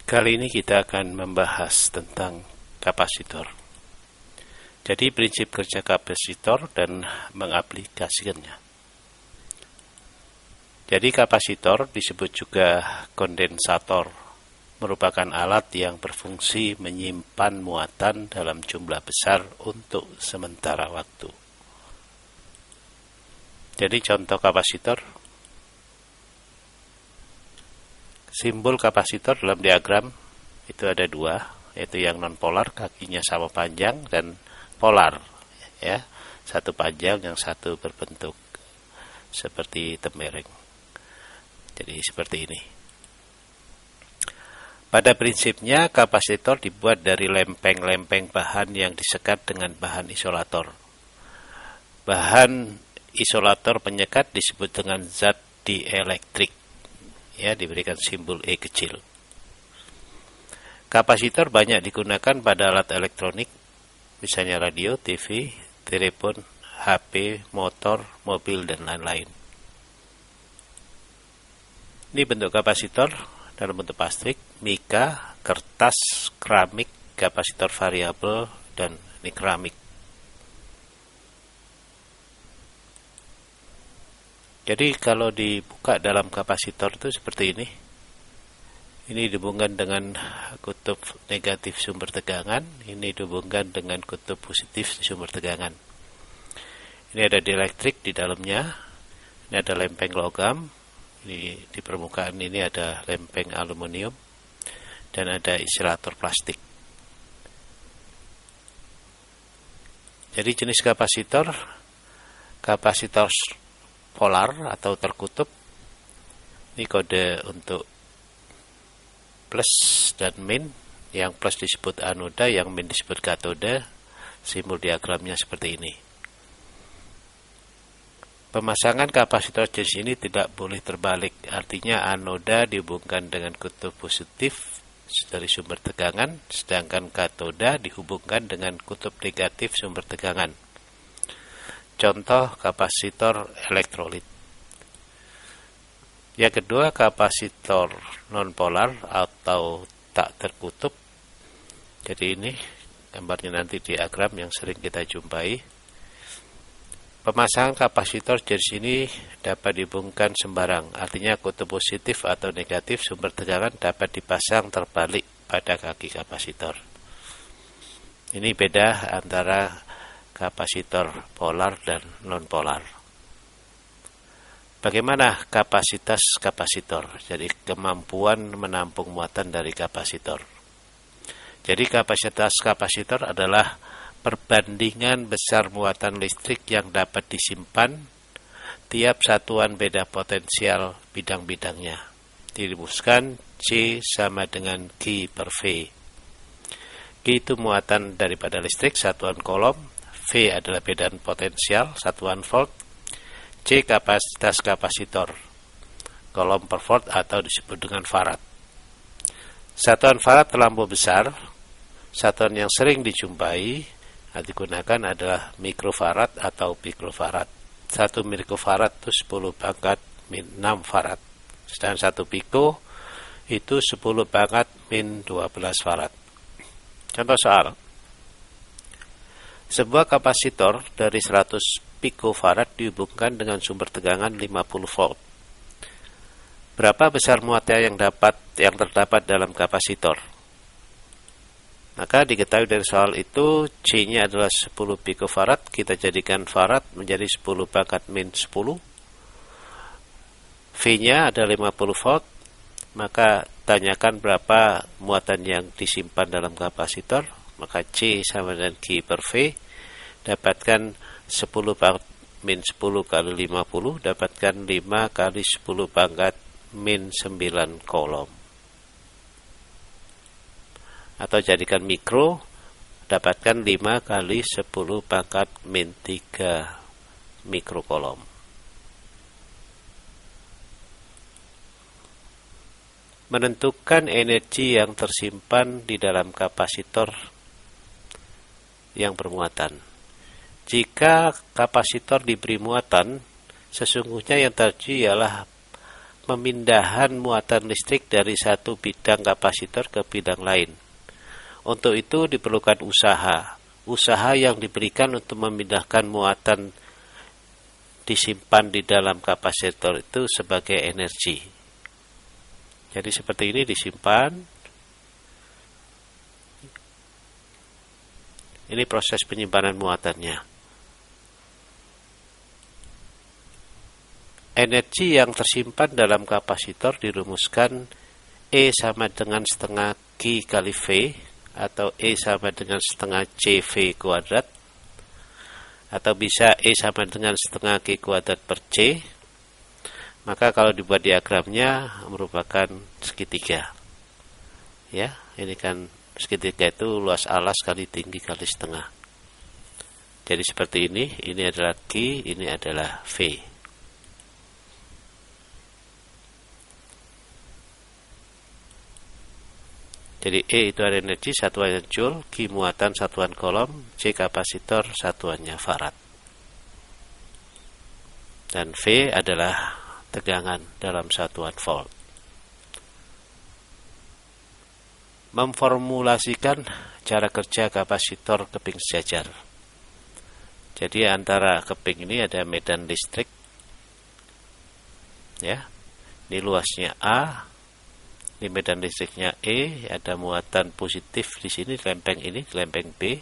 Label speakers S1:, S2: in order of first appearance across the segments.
S1: Kali ini kita akan membahas tentang kapasitor. Jadi prinsip kerja kapasitor dan mengaplikasikannya. Jadi kapasitor disebut juga kondensator, merupakan alat yang berfungsi menyimpan muatan dalam jumlah besar untuk sementara waktu. Jadi contoh kapasitor, simbol kapasitor dalam diagram itu ada dua, yaitu yang non-polar, kakinya sama panjang, dan polar, ya, satu panjang, yang satu berbentuk seperti tembereng. Jadi seperti ini. Pada prinsipnya kapasitor dibuat dari lempeng-lempeng bahan yang disekat dengan bahan isolator. Bahan isolator penyekat disebut dengan zat dielektrik, ya, diberikan simbol E kecil. Kapasitor banyak digunakan pada alat elektronik, misalnya radio, TV, telepon, HP, motor, mobil, dan lain-lain. Ini bentuk kapasitor dalam bentuk plastik, mika, kertas, keramik, kapasitor variabel, dan ini keramik. Jadi kalau dibuka dalam kapasitor itu seperti ini. Ini dihubungkan dengan kutub negatif sumber tegangan, ini dihubungkan dengan kutub positif sumber tegangan. Ini ada dielektrik di dalamnya, ini ada lempeng logam, ini di permukaan ini ada lempeng aluminium, dan ada insulator plastik. Jadi jenis kapasitor polar atau terkutub, ini kode untuk plus dan min, yang plus disebut anoda, yang min disebut katoda, simbol diagramnya seperti ini. Pemasangan kapasitor jenis ini tidak boleh terbalik, artinya anoda dihubungkan dengan kutub positif dari sumber tegangan, sedangkan katoda dihubungkan dengan kutub negatif sumber tegangan. Contoh kapasitor elektrolit. Yang kedua, kapasitor non-polar atau tak terkutub. Jadi ini gambarnya nanti diagram yang sering kita jumpai. Pemasangan kapasitor jenis ini dapat dihubungkan sembarang, artinya kutub positif atau negatif sumber tegangan dapat dipasang terbalik pada kaki kapasitor. Ini beda antara kapasitor polar dan non-polar. Bagaimana kapasitas kapasitor? Jadi kemampuan menampung muatan dari kapasitor. Jadi kapasitas kapasitor adalah perbandingan besar muatan listrik yang dapat disimpan. Tiap satuan beda potensial bidang-bidangnya. Dirumuskan C sama dengan Q per V. Q itu muatan daripada listrik, satuan kolom. V adalah bedaan potensial, satuan volt. C kapasitas kapasitor, kolom per volt atau disebut dengan farad. Satuan farad terlampau besar. Satuan yang sering dijumpai digunakan adalah mikrofarad atau pikrofarad. 1 mikrofarad itu 10 pangkat min 6 farad. Sedangkan 1 piko itu 10 pangkat min 12 farad. Contoh soal. Sebuah kapasitor dari 100 pikofarad dihubungkan dengan sumber tegangan 50 volt. Berapa besar muatan yang terdapat dalam kapasitor? Maka diketahui dari soal itu, C-nya adalah 10 pikofarad, kita jadikan farad menjadi 10 pangkat min 10. V-nya ada 50 volt, maka tanyakan berapa muatan yang disimpan dalam kapasitor. Maka C sama dengan Q per V, dapatkan 10 pangkat min 10 kali 50, dapatkan 5 kali 10 pangkat min 9 kolom. Atau jadikan mikro, dapatkan 5 kali 10 pangkat min 3 mikrokolom. Menentukan energi yang tersimpan di dalam kapasitor yang bermuatan. Jika kapasitor diberi muatan, sesungguhnya yang terjadi ialah pemindahan muatan listrik dari satu bidang kapasitor ke bidang lain. Untuk itu diperlukan usaha yang diberikan untuk memindahkan muatan disimpan di dalam kapasitor itu sebagai energi. Jadi seperti ini disimpan. Ini proses penyimpanan muatannya. Energi yang tersimpan dalam kapasitor dirumuskan E sama dengan setengah Q kali V, atau E sama dengan setengah CV kuadrat, atau bisa E sama dengan setengah Q kuadrat per C. Maka kalau dibuat diagramnya merupakan segitiga. Ya, ini kan segitiga itu luas alas kali tinggi kali setengah. Jadi seperti ini adalah Q, ini adalah V. Jadi E itu ada energi, satuannya joule, Q muatan, satuan kolom, C kapasitor, satuannya farad. Dan V adalah tegangan dalam satuan volt. Memformulasikan cara kerja kapasitor keping sejajar. Jadi antara keping ini ada medan listrik. Ya. Ini luasnya A. Ini medan listriknya E, ada muatan positif di sini di lempeng ini, di lempeng B,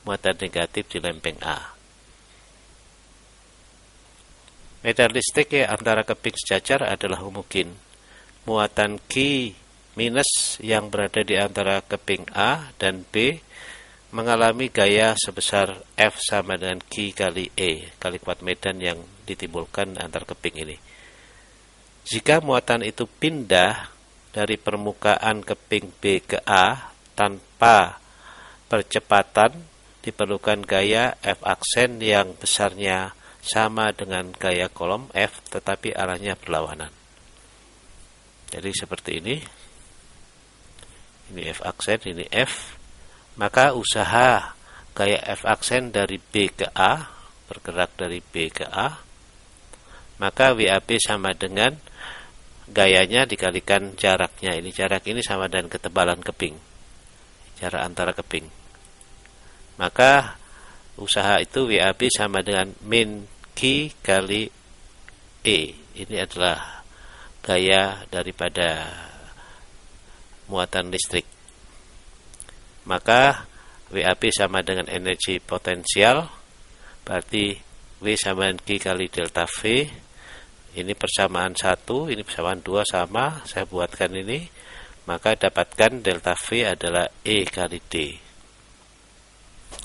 S1: muatan negatif di lempeng A. Medan listrik antara keping sejajar adalah homogen. Muatan Q minus yang berada di antara keping A dan B mengalami gaya sebesar F sama dengan Q kali E, kali kuat medan yang ditimbulkan antar keping ini. Jika muatan itu pindah dari permukaan keping B ke A tanpa percepatan, diperlukan gaya F aksen yang besarnya sama dengan gaya kolom F tetapi arahnya berlawanan. Jadi seperti ini. Ini F aksen, ini F. Maka usaha gaya F aksen dari B ke A, bergerak dari B ke A, maka WAB sama dengan gayanya dikalikan jaraknya. Ini jarak ini sama dengan ketebalan keping, jarak antara keping. Maka usaha itu WAB sama dengan min Q kali E. Ini adalah gaya daripada muatan listrik. Maka WAB sama dengan energi potensial, berarti W sama dengan Q kali delta V. Ini persamaan 1, ini persamaan 2 sama, saya buatkan ini, maka dapatkan delta V adalah E kali D.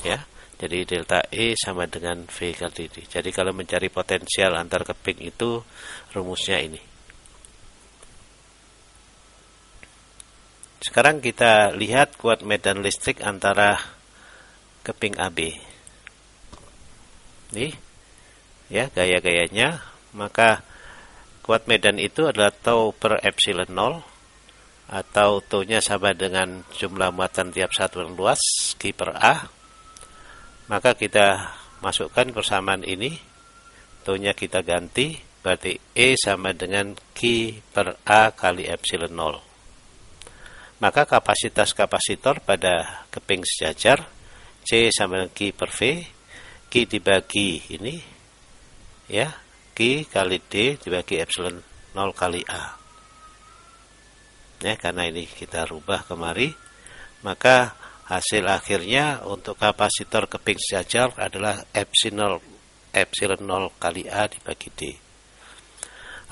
S1: Ya, jadi delta E sama dengan V kali D. Jadi kalau mencari potensial antar keping itu rumusnya ini. Sekarang kita lihat kuat medan listrik antara keping AB. Nih, ya gaya-gayanya, maka kuat medan itu adalah tau per epsilon 0, atau tau-nya sama dengan jumlah muatan tiap satuan luas, Q per A. Maka kita masukkan persamaan ini, tau-nya kita ganti, berarti E sama dengan Q per A kali epsilon 0. Maka kapasitas kapasitor pada keping sejajar, C sama dengan Q per V, Q dibagi ini, ya, Q kali D dibagi epsilon 0 kali A. Ya, karena ini kita rubah kemari, maka hasil akhirnya untuk kapasitor keping sejajar adalah epsilon 0 kali A dibagi D.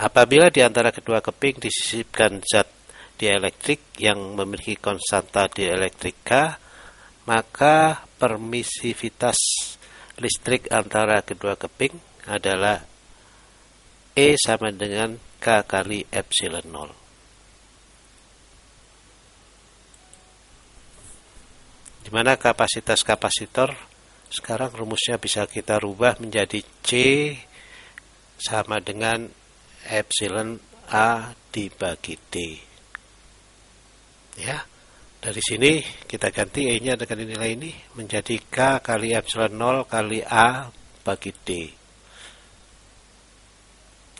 S1: Apabila di antara kedua keping disisipkan zat dielektrik yang memiliki konstanta dielektrik K, maka permisivitas listrik antara kedua keping adalah E sama dengan K kali epsilon 0. Di mana kapasitas kapasitor sekarang rumusnya bisa kita rubah menjadi C sama dengan epsilon A dibagi D. Ya, dari sini kita ganti E-nya dengan nilai ini menjadi K kali epsilon 0 kali A bagi D.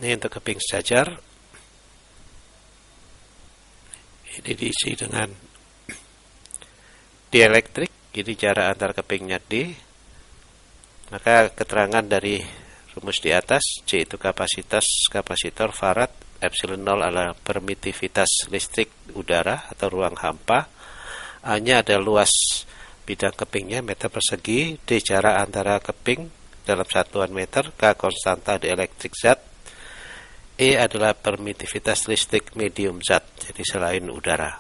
S1: Ini untuk keping sejajar. Ini diisi dengan dielektrik, ini jarak antar kepingnya D. Maka keterangan dari rumus di atas, C itu kapasitas kapasitor farad, epsilon 0 adalah permitivitas listrik udara atau ruang hampa, A-nya ada luas bidang kepingnya meter persegi, D jarak antara keping dalam satuan meter, K konstanta dielektrik zat, E adalah permitivitas listrik medium zat, jadi selain udara.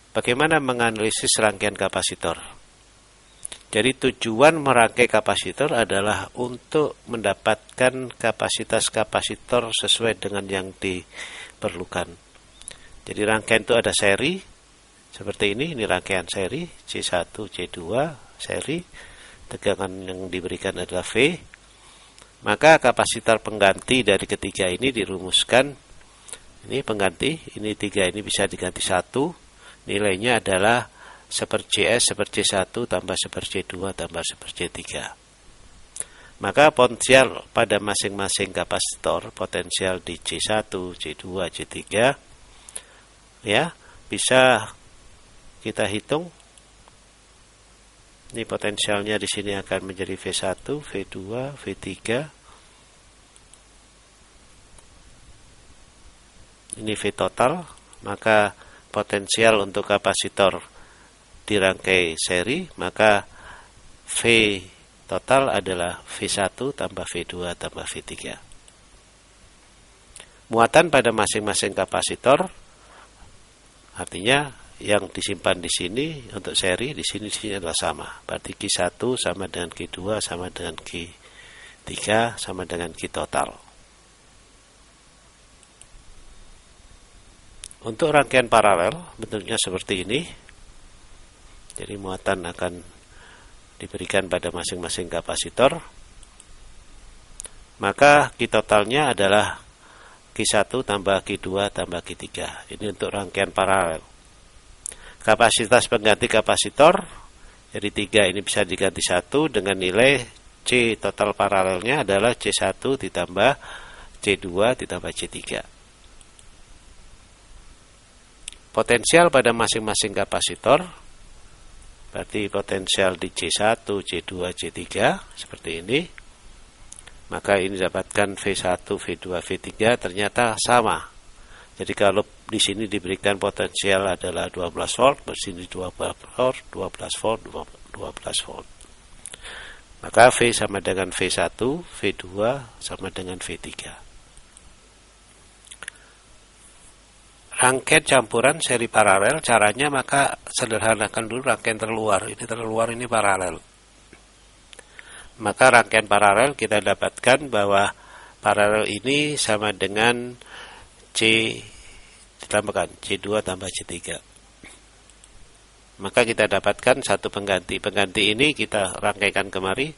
S1: Bagaimana menganalisis rangkaian kapasitor? Jadi tujuan merangkai kapasitor adalah untuk mendapatkan kapasitas kapasitor sesuai dengan yang diperlukan. Jadi rangkaian itu ada seri, seperti ini rangkaian seri, C1, C2, seri, tegangan yang diberikan adalah V. Maka kapasitor pengganti dari ketiga ini dirumuskan, ini pengganti, ini 3 ini bisa diganti 1, nilainya adalah 1/CS 1/C1 tambah 1/C2 tambah 1/C3. Maka potensial pada masing-masing kapasitor, potensial di C1, C2, C3 ya, bisa kita hitung. Ini potensialnya di sini akan menjadi V1, V2, V3. Ini V total, maka potensial untuk kapasitor dirangkai seri, maka V total adalah V1 tambah V2 tambah V3. Muatan pada masing-masing kapasitor artinya yang disimpan di sini untuk seri di sini adalah sama. Berarti Q1 sama dengan Q2 sama dengan Q3 sama dengan Q total. Untuk rangkaian paralel bentuknya seperti ini. Jadi muatan akan diberikan pada masing-masing kapasitor. Maka Q totalnya adalah Q1 tambah Q2 tambah Q3. Ini untuk rangkaian paralel. Kapasitas pengganti kapasitor, jadi 3 ini bisa diganti 1 dengan nilai C total paralelnya adalah C1 ditambah C2 ditambah C3. Potensial pada masing-masing kapasitor, berarti potensial di C1, C2, C3 seperti ini. Maka ini dapatkan V1, V2, V3 ternyata sama. Jadi kalau di sini diberikan potensial adalah 12 volt, di sini 12 volt, 12 volt, 12 volt. Maka V sama dengan V1, V2 sama dengan V3. Rangkaian campuran seri paralel, caranya maka sederhanakan dulu rangkaian terluar. Ini terluar, ini paralel. Maka rangkaian paralel kita dapatkan bahwa paralel ini sama dengan C ditambahkan C2 tambah C3. Maka kita dapatkan satu pengganti. Pengganti ini kita rangkaikan kemari.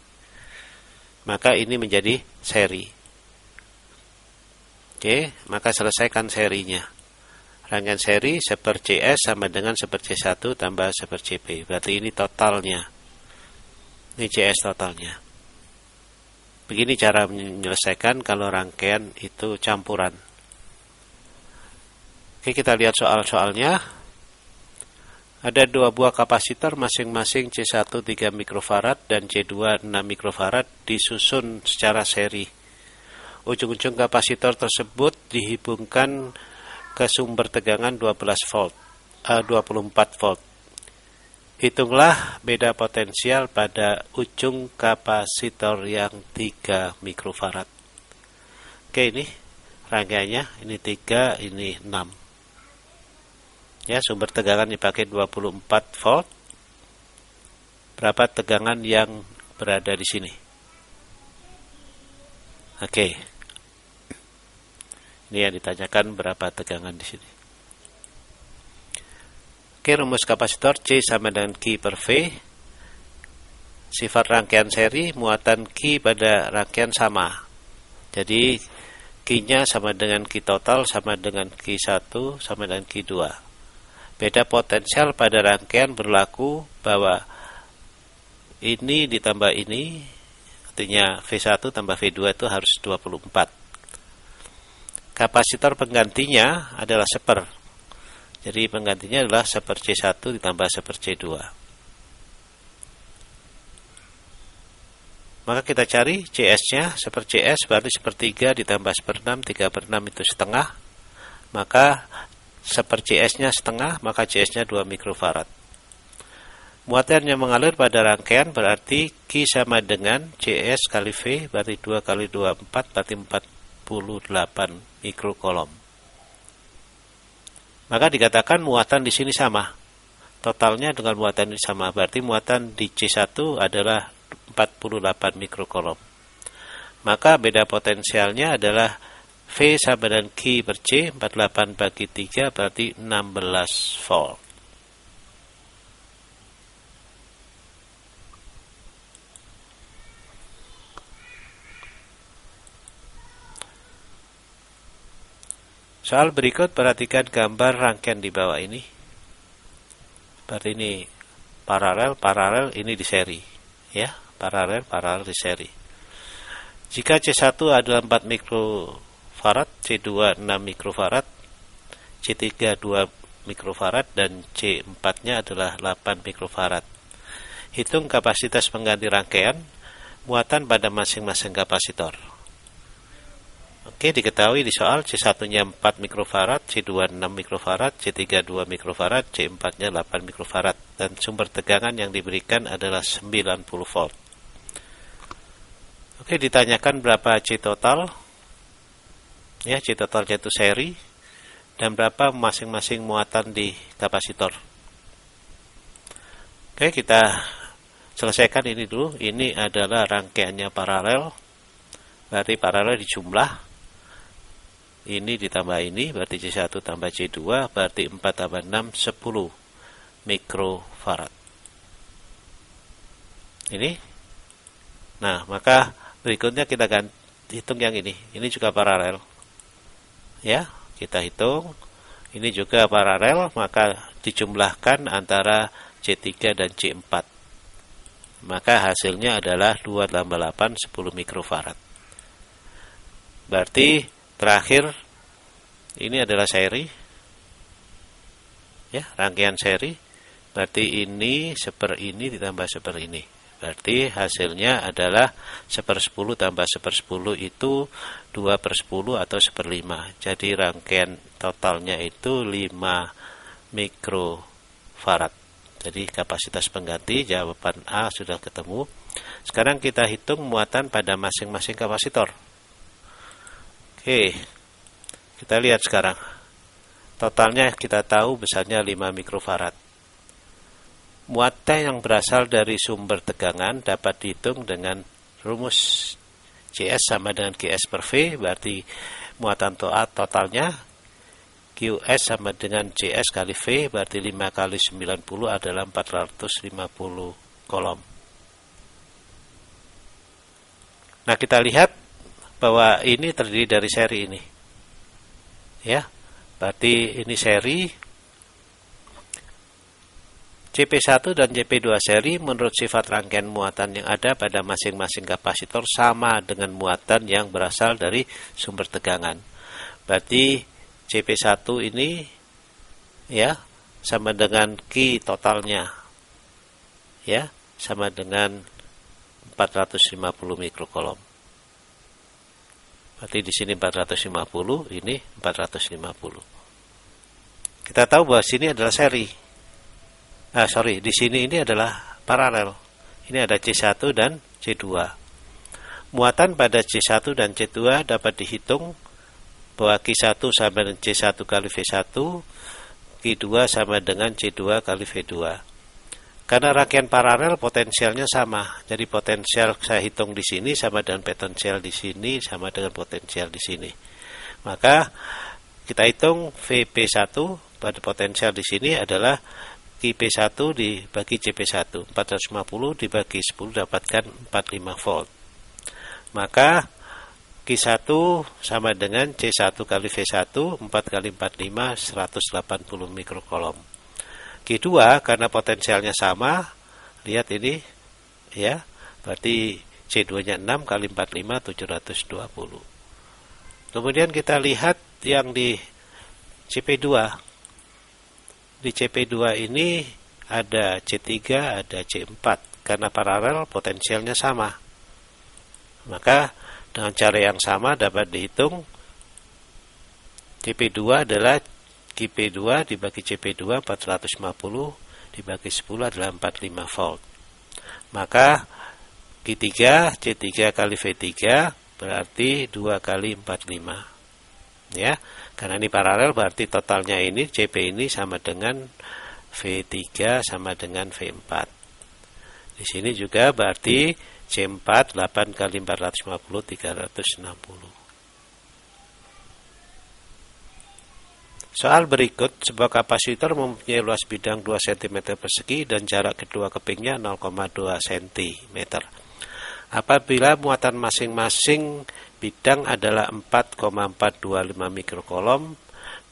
S1: Maka ini menjadi seri. Oke, maka selesaikan serinya. Rangkaian seri 1/CS sama dengan 1/C1 tambah 1/CP. Berarti ini totalnya. Ini CS totalnya. Begini cara menyelesaikan kalau rangkaian itu campuran. Oke, kita lihat soal-soalnya. Ada 2 buah kapasitor masing-masing C1 3 mikrofarad dan C2 6 mikrofarad disusun secara seri. Ujung-ujung kapasitor tersebut dihubungkan ke sumber tegangan 24 volt. Hitunglah beda potensial pada ujung kapasitor yang 3 mikrofarad. Oke, ini rangkaiannya, ini 3, ini 6. Ya, sumber tegangan dipakai 24 volt. Berapa tegangan yang berada di sini? Oke. Ini yang ditanyakan berapa tegangan di sini. Oke, rumus kapasitor C sama dengan Q per V. Sifat rangkaian seri, muatan Q pada rangkaian sama. Jadi Q-nya sama dengan Q total sama dengan Q1 sama dengan Q2. Beda potensial pada rangkaian berlaku bahwa ini ditambah ini Artinya V1 tambah V2 itu harus 24. Kapasitor penggantinya adalah 1/. Jadi penggantinya adalah 1/C1 ditambah 1/C2. Maka kita cari CS-nya, 1/CS berarti 1/3 ditambah 1/6, 3/6 itu setengah. Maka 1/CS-nya setengah, maka CS-nya 2 mikrofarad. Muatan yang mengalir pada rangkaian berarti Q sama dengan CS kali V, berarti 2 kali 2, 4, berarti 48 mikrokolom. Maka dikatakan muatan di sini sama. Totalnya dengan muatan ini sama, berarti muatan di C1 adalah 48 mikrokolom. Maka beda potensialnya adalah V sama dengan Q per C, 48 bagi 3 berarti 16 volt. Soal berikut, perhatikan gambar rangkaian di bawah ini. Seperti ini paralel, ini di seri. Ya, paralel di seri. Jika C1 adalah 4 mikrofarad, C2 6 mikrofarad, C3 2 mikrofarad, dan C4-nya adalah 8 mikrofarad. Hitung kapasitas pengganti rangkaian, muatan pada masing-masing kapasitor. Oke, diketahui di soal C1-nya 4 mikrofarad, C2 6 mikrofarad, C3 2 mikrofarad, C4-nya 8 mikrofarad, dan sumber tegangan yang diberikan adalah 90 volt. Oke, ditanyakan berapa C total. Ya, C totalnya itu seri, dan berapa masing-masing muatan di kapasitor. Oke, kita selesaikan ini dulu. Ini adalah rangkaiannya paralel, berarti paralel dijumlah. Ini ditambah ini, berarti C1 tambah C2, berarti 4 tambah 6, 10 mikrofarad. Ini. Nah, maka berikutnya kita hitung yang ini. Ini juga paralel. Ya, kita hitung. Ini juga paralel, maka dijumlahkan antara C3 dan C4. Maka hasilnya adalah 2 tambah 8, 10 mikrofarad. Berarti terakhir, ini adalah seri, ya, rangkaian seri. Berarti ini ini ditambah ini. Berarti hasilnya adalah 1/10 tambah 1/10 itu 2/10 atau 1/5. Jadi rangkaian totalnya itu 5 mikrofarad. Jadi kapasitas pengganti, jawaban A sudah ketemu. Sekarang kita hitung muatan pada masing-masing kapasitor. Oke, kita lihat sekarang. Totalnya kita tahu besarnya 5 mikrofarad. Muatan yang berasal dari sumber tegangan dapat dihitung dengan rumus CS sama dengan GS per V, berarti muatan totalnya QS sama dengan CS kali V, berarti 5 kali 90 adalah 450 kolom. Nah, kita lihat bahwa ini terdiri dari seri ini. Ya, berarti ini seri. CP1 dan CP2 seri menurut sifat rangkaian muatan yang ada pada masing-masing kapasitor sama dengan muatan yang berasal dari sumber tegangan. Berarti CP1 ini ya sama dengan Q totalnya. Ya, sama dengan 450 mikrokolom. Berarti di sini 450, ini 450. Kita tahu bahwa sini adalah seri. Di sini ini adalah paralel. Ini ada C1 dan C2. Muatan pada C1 dan C2 dapat dihitung bahwa Q1 sama dengan C1 kali V1, Q2 sama dengan C2 kali V2. Karena rangkaian paralel potensialnya sama. Jadi potensial saya hitung di sini sama dengan potensial di sini sama dengan potensial di sini. Maka kita hitung VP1 pada potensial di sini adalah QP1 dibagi CP1. 450 dibagi 10 dapatkan 45 volt. Maka Q1 sama dengan C1 kali V1, 4 kali 45, 180 mikrokolom. Q2 karena potensialnya sama, lihat ini, ya, berarti C2-nya 6 kali 45 720. Kemudian kita lihat yang di CP2. Di CP2 ini ada C3, ada C4. Karena paralel potensialnya sama. Maka dengan cara yang sama dapat dihitung CP2 adalah QP2 dibagi CP2 450 dibagi 10 adalah 45 volt. Maka Q3 C3 kali V3 berarti 2 kali 45. Ya, karena ini paralel berarti totalnya ini CP ini sama dengan V3 sama dengan V4. Di sini juga berarti C4 8 kali 450 360. Soal berikut, sebuah kapasitor mempunyai luas bidang 2 cm persegi dan jarak kedua kepingnya 0,2 cm. Apabila muatan masing-masing bidang adalah 4,425 mikrokolom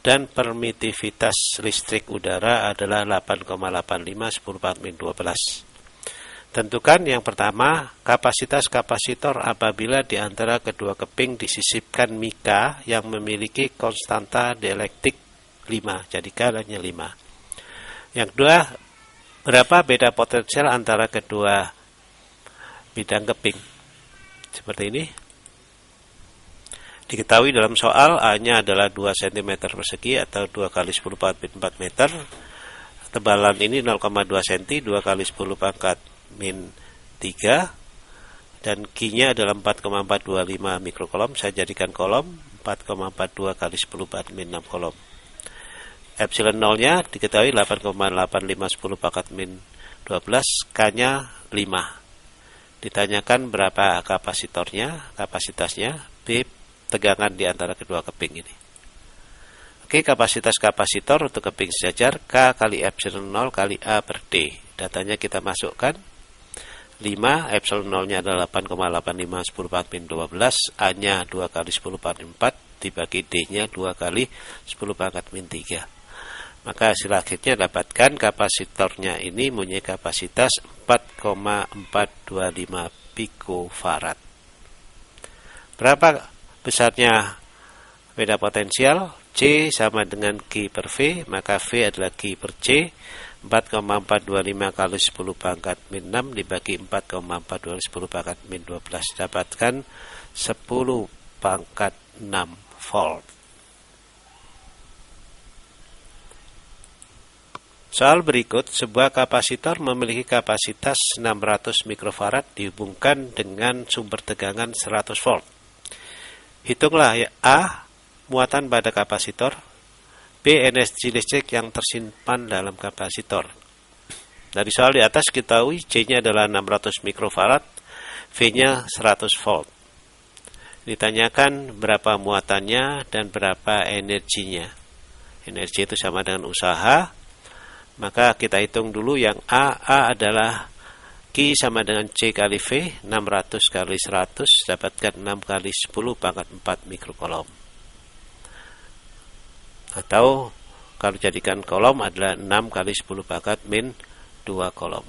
S1: dan permitivitas listrik udara adalah 8,85 10⁻12. Tentukan yang pertama, kapasitas kapasitor apabila di antara kedua keping disisipkan mika yang memiliki konstanta dielektik 5, jadi K-nya 5. Yang kedua, berapa beda potensial antara kedua bidang keping? Seperti ini. Diketahui dalam soal A-nya adalah 2 cm persegi atau 2 kali 10⁻4 meter. Tebalan ini 0,2 cm, 2 kali 10⁻³ dan Q-nya adalah 4,425 mikrokolom. Saya jadikan kolom 4,42 kali 10⁻6 kolom. Epsilon 0-nya diketahui 8,85 10⁻12, K-nya 5. Ditanyakan berapa kapasitasnya, B, tegangan di antara kedua keping ini. Oke, kapasitas kapasitor untuk keping sejajar K kali epsilon 0 kali A per D. Datanya kita masukkan. 5, epsilon 0-nya adalah 8,85 10⁻12, A-nya 2 kali 10⁻4 dibagi D-nya 2 kali 10⁻3. Maka hasil akhirnya dapatkan kapasitornya ini mempunyai kapasitas 4,425 picofarad. Berapa besarnya beda potensial? C sama dengan Q per V, maka V adalah Q per C. 4,425 kali 10⁻6 dibagi 4,425 10⁻12 dapatkan 10⁻6 volt. Soal berikut, sebuah kapasitor memiliki kapasitas 600 mikrofarad dihubungkan dengan sumber tegangan 100 volt. Hitunglah ya, A, muatan pada kapasitor, B, energi listrik yang tersimpan dalam kapasitor. Dari soal di atas kita tahu C-nya adalah 600 mikrofarad, V-nya 100 volt. Ditanyakan berapa muatannya dan berapa energinya. Energi itu sama dengan usaha. Maka kita hitung dulu yang A adalah Q sama dengan C kali V, 600 kali 100, dapatkan 6 kali 10⁻4 mikrokolom. Atau kalau jadikan kolom adalah 6 kali 10⁻2 kolom.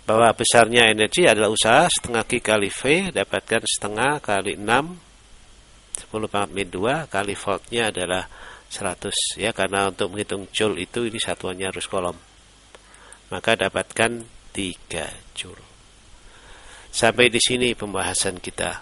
S1: Bahwa besarnya energi adalah usaha setengah Q kali V, dapatkan setengah kali 6 10⁻2 kali voltnya adalah 100 ya, karena untuk menghitung joule itu ini satuannya harus kolom. Maka dapatkan 3 joule. Sampai di sini pembahasan kita.